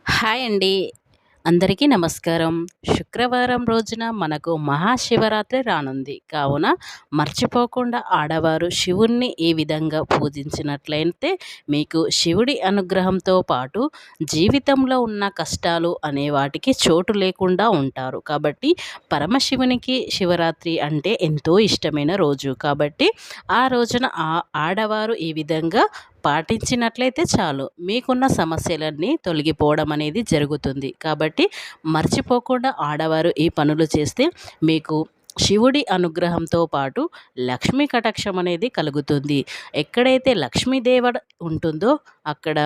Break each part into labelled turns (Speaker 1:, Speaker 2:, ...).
Speaker 1: Hi అండి. అందరికీ నమస్కారం. శుక్రవారం రోజున మనకు మహాశివరాత్రి రానుంది. కావున మర్చిపోకుండా ఆడవారు శివుణ్ణి ఈ విధంగా పూజించినట్లయితే మీకు శివుడి అనుగ్రహంతో పాటు జీవితంలో ఉన్న కష్టాలు అనే వాటికి చోటు లేకుండా ఉంటారు. కాబట్టి పరమశివునికి శివరాత్రి అంటే ఎంతో ఇష్టమైన రోజు. కాబట్టి ఆ రోజున ఆడవారు ఈ విధంగా పాటించినట్లయితే చాలు మీకున్న సమస్యలన్నీ తొలగిపోవడం అనేది జరుగుతుంది. కాబట్టి మర్చిపోకుండా ఆడవారు ఈ పనులు చేస్తే మీకు శివుడి అనుగ్రహంతో పాటు లక్ష్మీ కటాక్షం అనేది కలుగుతుంది. ఎక్కడైతే లక్ష్మీదేవత ఉంటుందో అక్కడ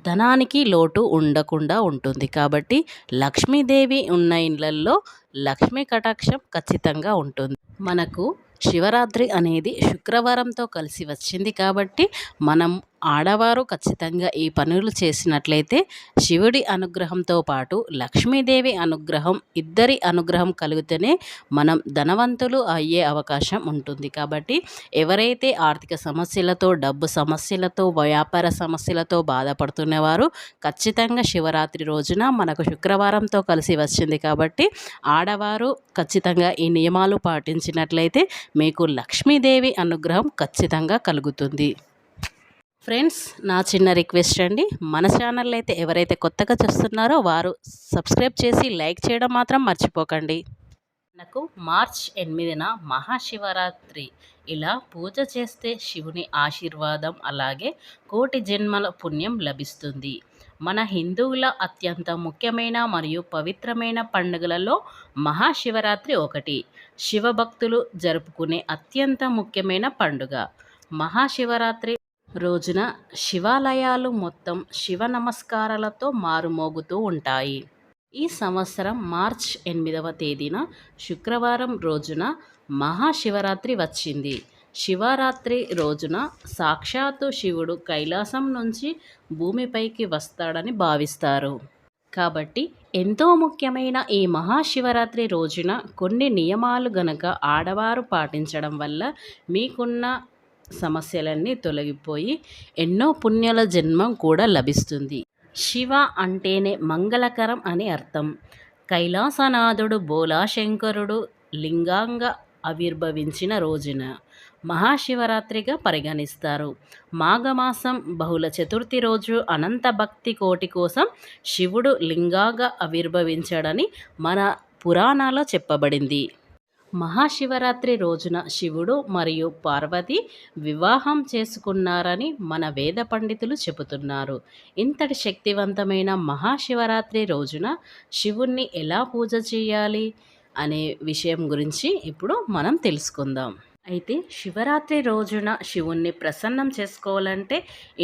Speaker 1: ధనానికి లోటు ఉండకుండా ఉంటుంది. కాబట్టి లక్ష్మీదేవి ఉన్న ఇళ్లల్లో లక్ష్మీ కటాక్షం ఖచ్చితంగా ఉంటుంది. మనకు శివరాత్రి అనేది శుక్రవారంతో కలిసి వచ్చింది కాబట్టి మనం ఆడవారు ఖచ్చితంగా ఈ పనులు చేసినట్లయితే శివుడి అనుగ్రహంతో పాటు లక్ష్మీదేవి అనుగ్రహం ఇద్దరి అనుగ్రహం కలిగితేనే మనం ధనవంతులు అయ్యే అవకాశం ఉంటుంది. కాబట్టి ఎవరైతే ఆర్థిక సమస్యలతో డబ్బు సమస్యలతో వ్యాపార సమస్యలతో బాధపడుతున్నవారు ఖచ్చితంగా శివరాత్రి రోజున మనకు శుక్రవారంతో కలిసి వచ్చింది కాబట్టి ఆడవారు ఖచ్చితంగా ఈ నియమాలు పాటించినట్లయితే మీకు లక్ష్మీదేవి అనుగ్రహం ఖచ్చితంగా కలుగుతుంది. ఫ్రెండ్స్, నా చిన్న రిక్వెస్ట్ అండి, మన ఛానల్ అయితే ఎవరైతే కొత్తగా చూస్తున్నారో వారు సబ్స్క్రైబ్ చేసి లైక్ చేయడం మాత్రం మర్చిపోకండి. మనకు మార్చ్ 8న మహాశివరాత్రి. ఇలా పూజ చేస్తే శివుని ఆశీర్వాదం అలాగే కోటి జన్మల పుణ్యం లభిస్తుంది. మన హిందువుల అత్యంత ముఖ్యమైన మరియు పవిత్రమైన పండుగలలో మహాశివరాత్రి ఒకటి. శివభక్తులు జరుపుకునే అత్యంత ముఖ్యమైన పండుగ. మహాశివరాత్రి రోజున శివాలయాలు మొత్తం శివ నమస్కారాలతో మారుమోగుతూ ఉంటాయి. ఈ సంవత్సరం మార్చ్ 8వ తేదీన శుక్రవారం రోజున మహాశివరాత్రి వచ్చింది. శివరాత్రి రోజున సాక్షాత్తు శివుడు కైలాసం నుంచి భూమిపైకి వస్తాడని భావిస్తారు. కాబట్టి ఎంతో ముఖ్యమైన ఈ మహాశివరాత్రి రోజున కొన్ని నియమాలు గనక ఆడవారు పాటించడం వల్ల మీకున్న సమస్యలన్నీ తొలగిపోయి ఎన్నో పుణ్యాల జన్మం కూడా లభిస్తుంది. శివ అంటేనే మంగళకరం అని అర్థం. కైలాసనాథుడు బోలాశంకరుడు లింగంగా ఆవిర్భవించిన రోజున మహాశివరాత్రిగా పరిగణిస్తారు. మాఘమాసం బహుళ చతుర్థి రోజు అనంత భక్తి కోటి కోసం శివుడు లింగంగా ఆవిర్భవించాడని మన పురాణాల్లో చెప్పబడింది. మహాశివరాత్రి రోజున శివుడు మరియు పార్వతి వివాహం చేసుకున్నారని మన వేద పండితులు చెబుతున్నారు. ఇంతటి శక్తివంతమైన మహాశివరాత్రి రోజున శివుణ్ణి ఎలా పూజ చేయాలి అనే విషయం గురించి ఇప్పుడు మనం తెలుసుకుందాం. అయితే శివరాత్రి రోజున శివుణ్ణి ప్రసన్నం చేసుకోవాలంటే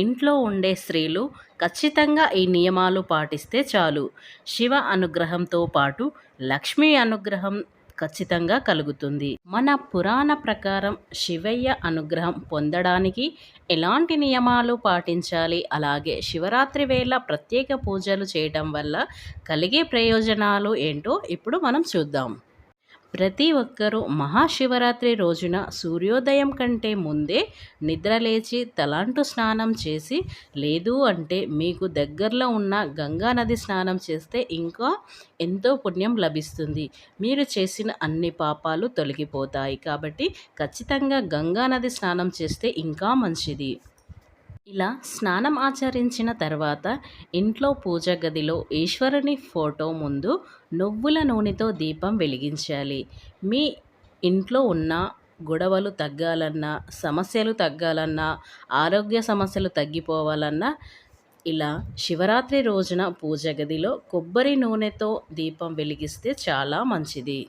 Speaker 1: ఇంట్లో ఉండే స్త్రీలు ఖచ్చితంగా ఈ నియమాలు పాటిస్తే చాలు. శివ అనుగ్రహంతో పాటు లక్ష్మీ అనుగ్రహం ఖచ్చితంగా కలుగుతుంది. మన పురాణ ప్రకారం శివయ్య అనుగ్రహం పొందడానికి ఎలాంటి నియమాలు పాటించాలి, అలాగే శివరాత్రి వేళ ప్రత్యేక పూజలు చేయడం వల్ల కలిగే ప్రయోజనాలు ఏంటో ఇప్పుడు మనం చూద్దాం. ప్రతి ఒక్కరూ మహాశివరాత్రి రోజున సూర్యోదయం కంటే ముందే నిద్రలేచి తలాంటు స్నానం చేసి, లేదు అంటే మీకు దగ్గరలో ఉన్న గంగా నది స్నానం చేస్తే ఇంకా ఎంతో పుణ్యం లభిస్తుంది. మీరు చేసిన అన్ని పాపాలు తొలగిపోతాయి. కాబట్టి ఖచ్చితంగా గంగా నది స్నానం చేస్తే ఇంకా మంచిది. ఇలా స్నానం ఆచరించిన తర్వాత ఇంట్లో పూజ గదిలో ఈశ్వరుని ఫోటో ముందు నువ్వుల నూనెతో దీపం వెలిగించాలి. మీ ఇంట్లో ఉన్న గొడవలు తగ్గాలన్నా, సమస్యలు తగ్గాలన్నా, ఆరోగ్య సమస్యలు తగ్గిపోవాలన్నా ఇలా శివరాత్రి రోజున పూజ గదిలో కొబ్బరి నూనెతో దీపం వెలిగిస్తే చాలా మంచిది.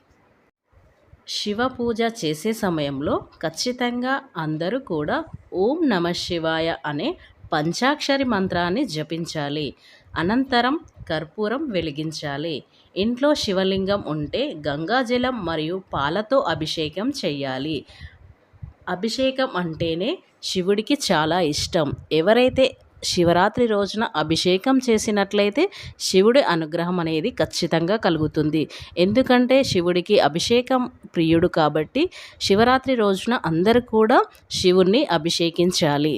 Speaker 1: శివ పూజ చేసే సమయంలో ఖచ్చితంగా అందరూ కూడా ఓం నమ శివాయ అనే పంచాక్షరి మంత్రాన్ని జపించాలి. అనంతరం కర్పూరం వెలిగించాలి. ఇంట్లో శివలింగం ఉంటే గంగాజలం మరియు పాలతో అభిషేకం చేయాలి. అభిషేకం అంటేనే శివుడికి చాలా ఇష్టం. ఎవరైతే శివరాత్రి రోజున అభిషేకం చేసినట్లయితే శివుడి అనుగ్రహం అనేది ఖచ్చితంగా కలుగుతుంది. ఎందుకంటే శివుడికి అభిషేకం ప్రియుడు కాబట్టి శివరాత్రి రోజున అందరూ కూడా శివుణ్ణి అభిషేకించాలి.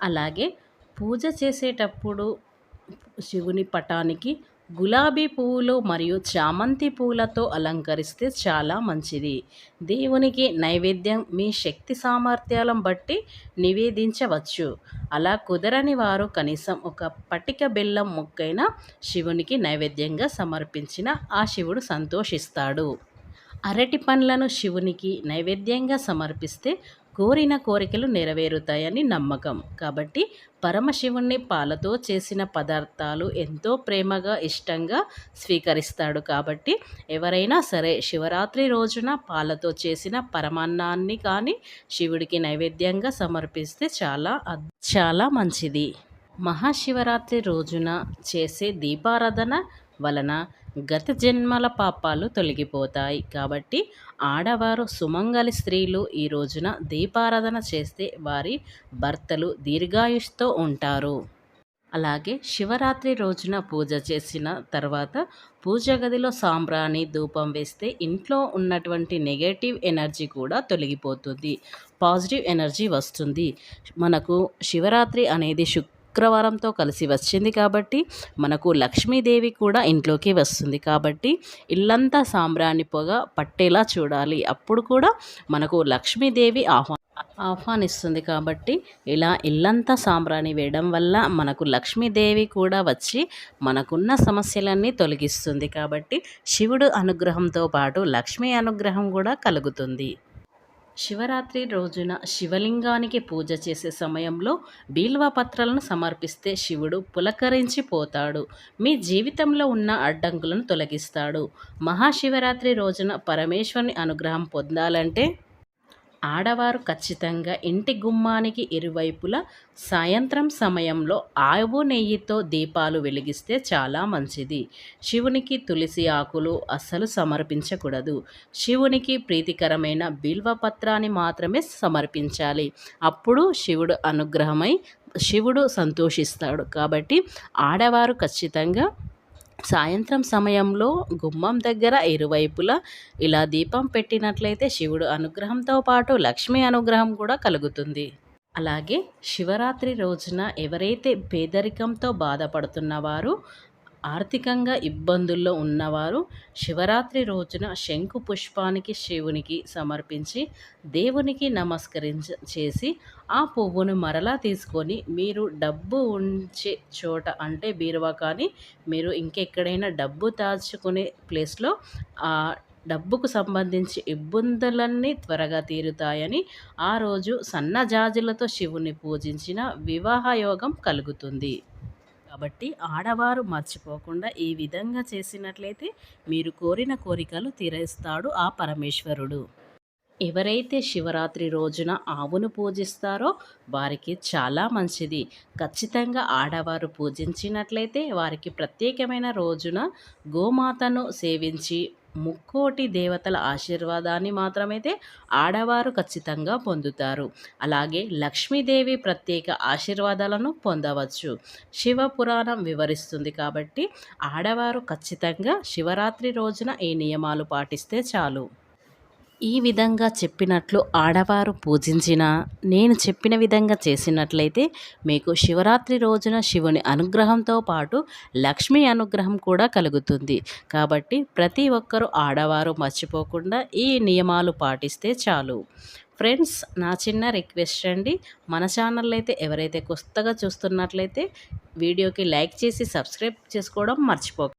Speaker 1: అలాగే పూజ చేసేటప్పుడు శివుని పటానికి గులాబీ పువ్వులు మరియు చామంతి పూలతో అలంకరిస్తే చాలా మంచిది. దేవునికి నైవేద్యం మీ శక్తి సామర్థ్యాలను బట్టి నివేదించవచ్చు. అలా కుదరని వారు కనీసం ఒక పటిక బెల్లం ముక్కైనా శివునికి నైవేద్యంగా సమర్పించిన ఆ శివుడు సంతోషిస్తాడు. అరటి పండ్లను శివునికి నైవేద్యంగా సమర్పిస్తే కోరిన కోరికలు నెరవేరుతాయని నమ్మకం. కాబట్టి పరమశివుణ్ణి పాలతో చేసిన పదార్థాలు ఎంతో ప్రేమగా ఇష్టంగా స్వీకరిస్తాడు. కాబట్టి ఎవరైనా సరే శివరాత్రి రోజున పాలతో చేసిన పరమాన్నాన్ని కానీ శివుడికి నైవేద్యంగా సమర్పిస్తే చాలా మంచిది. మహాశివరాత్రి రోజున చేసే దీపారాధన వలన గత జన్మల పాపాలు తొలగిపోతాయి. కాబట్టి ఆడవారు సుమంగళి స్త్రీలు ఈ రోజున దీపారాధన చేస్తే వారి భర్తలు దీర్ఘాయుష్తో ఉంటారు. అలాగే శివరాత్రి రోజున పూజ చేసిన తర్వాత పూజ గదిలో సాంబ్రాణి ధూపం వేస్తే ఇంట్లో ఉన్నటువంటి నెగటివ్ ఎనర్జీ కూడా తొలగిపోతుంది. పాజిటివ్ ఎనర్జీ వస్తుంది. మనకు శివరాత్రి అనేది శుక్రవారంతో కలిసి వచ్చింది కాబట్టి మనకు లక్ష్మీదేవి కూడా ఇంట్లోకి వస్తుంది. కాబట్టి ఇల్లంతా సాంబ్రాణి పొగ పట్టేలా చూడాలి. అప్పుడు కూడా మనకు లక్ష్మీదేవి ఆహ్వానిస్తుంది. కాబట్టి ఇలా ఇల్లంతా సాంబ్రాణి వేయడం వల్ల మనకు లక్ష్మీదేవి కూడా వచ్చి మనకున్న సమస్యలన్నీ తొలగిస్తుంది. కాబట్టి శివుడు అనుగ్రహంతో పాటు లక్ష్మీ అనుగ్రహం కూడా కలుగుతుంది. శివరాత్రి రోజున శివలింగానికి పూజ చేసే సమయంలో బిల్వ పత్రాలను సమర్పిస్తే శివుడు పులకరించిపోతాడు. మీ జీవితంలో ఉన్న అడ్డంకులను తొలగిస్తాడు. మహాశివరాత్రి రోజున పరమేశ్వరుని అనుగ్రహం పొందాలంటే ఆడవారు ఖచ్చితంగా ఇంటి గుమ్మానికి ఇరువైపులా సాయంత్రం సమయంలో ఆవు నెయ్యితో దీపాలు వెలిగిస్తే చాలా మంచిది. శివునికి తులసి ఆకులు అస్సలు సమర్పించకూడదు. శివునికి ప్రీతికరమైన బిల్వపత్రాన్ని మాత్రమే సమర్పించాలి. అప్పుడు శివుడు సంతోషిస్తాడు. కాబట్టి ఆడవారు ఖచ్చితంగా సాయంత్రం సమయంలో గుమ్మం దగ్గర ఇరువైపులా ఇలా దీపం పెట్టినట్లయితే శివుడు అనుగ్రహంతో పాటు లక్ష్మీ అనుగ్రహం కూడా కలుగుతుంది. అలాగే శివరాత్రి రోజున ఎవరైతే పేదరికంతో బాధపడుతున్నవారు, ఆర్థికంగా ఇబ్బందుల్లో ఉన్నవారు శివరాత్రి రోజున శంకు పుష్పానికి శివునికి సమర్పించి దేవునికి చేసి ఆ పువ్వును మరలా తీసుకొని మీరు డబ్బు ఉంచే చోట అంటే బీరువా కానీ మీరు ఇంకెక్కడైనా డబ్బు దాచుకునే ప్లేస్లో ఆ డబ్బుకు సంబంధించి ఇబ్బందులన్నీ త్వరగా తీరుతాయని ఆ రోజు సన్నజాజులతో శివుని పూజించిన వివాహ యోగం కలుగుతుంది. కాబట్టి ఆడవారు మర్చిపోకుండా ఈ విధంగా చేసినట్లయితే మీరు కోరిన కోరికలు తీరుస్తాడు ఆ పరమేశ్వరుడు. ఎవరైతే శివరాత్రి రోజున ఆవును పూజిస్తారో వారికి చాలా మంచిది. ఖచ్చితంగా ఆడవారు పూజించినట్లయితే వారికి ప్రత్యేకమైన రోజున గోమాతను సేవించి ముక్కోటి దేవతల ఆశీర్వాదాన్ని మాత్రమైతే ఆడవారు ఖచ్చితంగా పొందుతారు. అలాగే లక్ష్మీదేవి ప్రత్యేక ఆశీర్వాదాలను పొందవచ్చు. శివ పురాణం వివరిస్తుంది. కాబట్టి ఆడవారు ఖచ్చితంగా శివరాత్రి రోజున ఈ నియమాలు పాటిస్తే చాలు. ఈ విధంగా చెప్పినట్లు ఆడవారు పూజించిన నేను చెప్పిన విధంగా చేసినట్లయితే మీకు శివరాత్రి రోజున శివుని అనుగ్రహంతో పాటు లక్ష్మీ అనుగ్రహం కూడా కలుగుతుంది. కాబట్టి ప్రతి ఒక్కరూ ఆడవారు మర్చిపోకుండా ఈ నియమాలు పాటిస్తే చాలు. ఫ్రెండ్స్, నా చిన్న రిక్వెస్ట్ అండి, మన ఛానల్ అయితే ఎవరైతే కొత్తగా చూస్తున్నట్లయితే వీడియోకి లైక్ చేసి సబ్స్క్రైబ్ చేసుకోవడం మర్చిపోకండి.